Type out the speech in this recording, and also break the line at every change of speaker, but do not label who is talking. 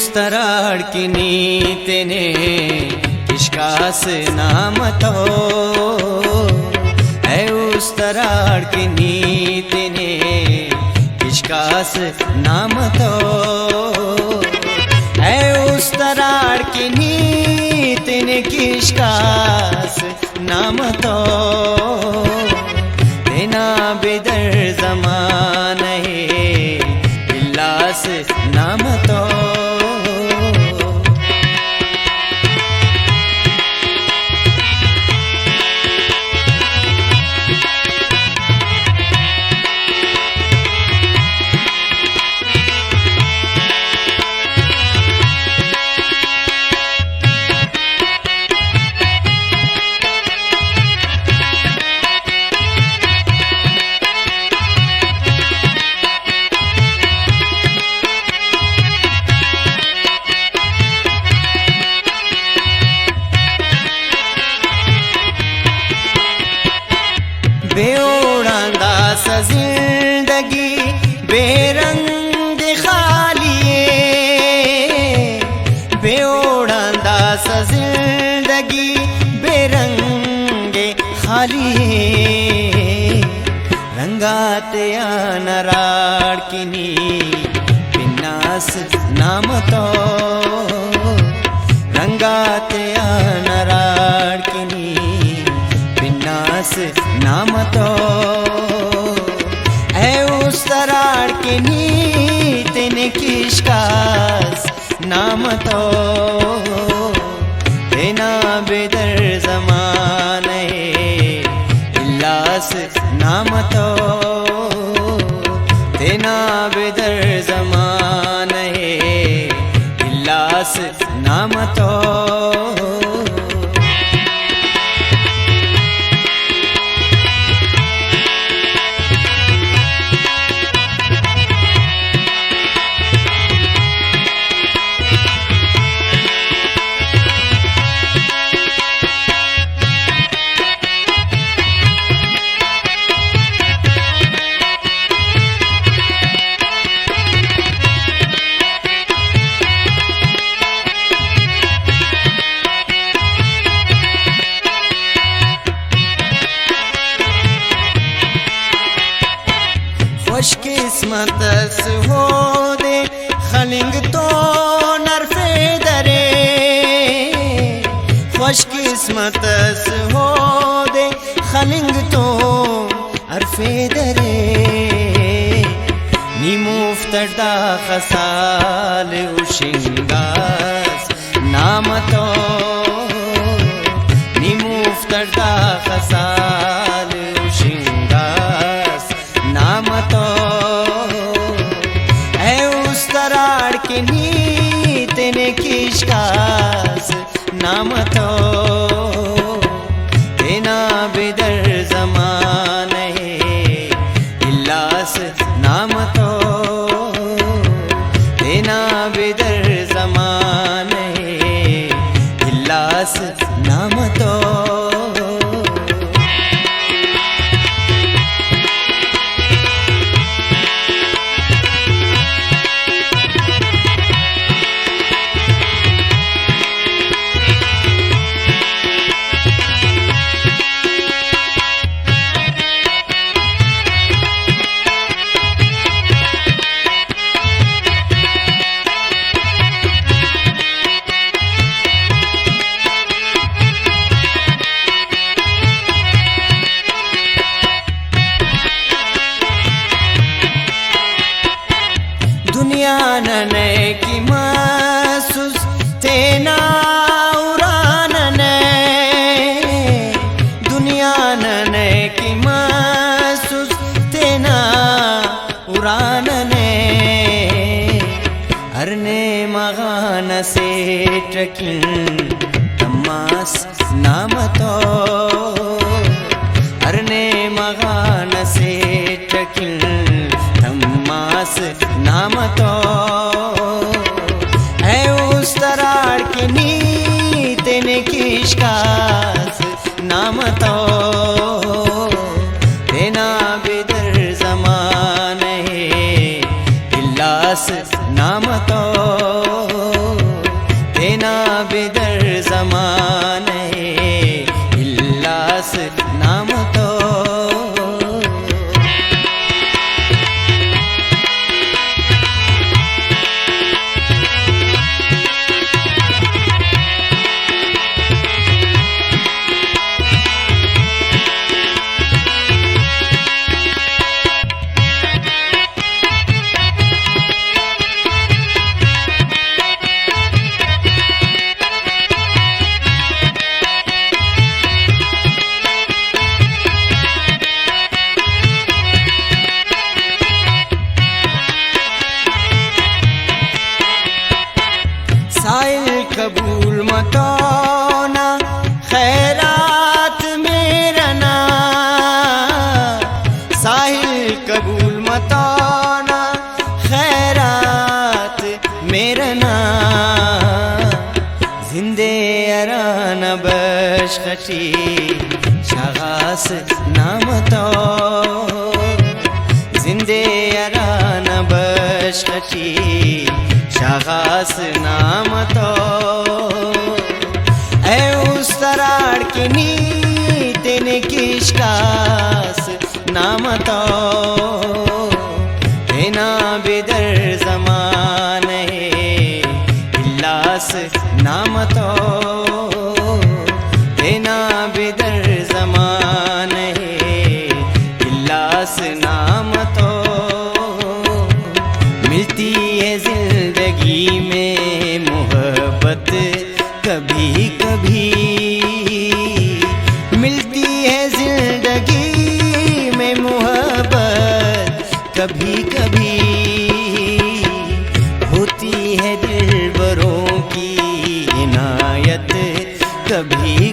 उस्तराड़ की नीतने किशकास नाम तो है उस्तराड़ की नीतने किशकास नाम तो है उस्तराड़ की नीतने किशकास नाम तो देना बेदर जमान है इल्लास नाम तो बेओढ़ांदा सा जिंदगी बेरंग खालिए बेओढ़ांदा सा जिंदगी बेरंग खालिए रंगाते नराड़ किनी बिन्नास नाम तो रंगाते नराड़ किनी बिन्नास नाम तो है उस्तराड़ के नीतने किशकास नाम तो देना बेदर जमान है इल्लास नाम तो देना बेदर जमान है इल्लास नाम तो खुश किस्मत हो दे खलिंग तो नरफे दरे खुश किस्मत हो दे खलिंग तो अरफे दरे नीमुफ्तदा खसाल उशिंगास नाम तो नीमुफ्तदा खसाल उशिंगास नाम तो है उस्तराड़ के नीतने किशकास नाम तो देना बेदर जमान है इल्लास नाम तो देना बेदर जमान है इल्लास नाम तो दुनिया नने की महसूस तेना उड़ान ने दुनिया नने की महसूस तेना उड़ान ने हरने मगान से ट्रकिंग तमास नाम तो हरने मगान से ट्रकिंग तमास नाम तो है उस्तराड़ के नीतने किशकास नाम तो देना बेदर जमान है इल्लास नाम तो खटी शगास नाम तो जिंदे यारान बश खटी शगास नाम तो ऐ उस तराड़ के नी तेने किशकास नाम तो ना बिदर जमान है इल्लास नाम तो ना बिदर जमान है इल्लास नाम तो मिलती है जिंदगी में मोहब्बत कभी कभी मिलती है जिंदगी में मोहब्बत कभी कभी होती है दिलबरों की इनायत कभी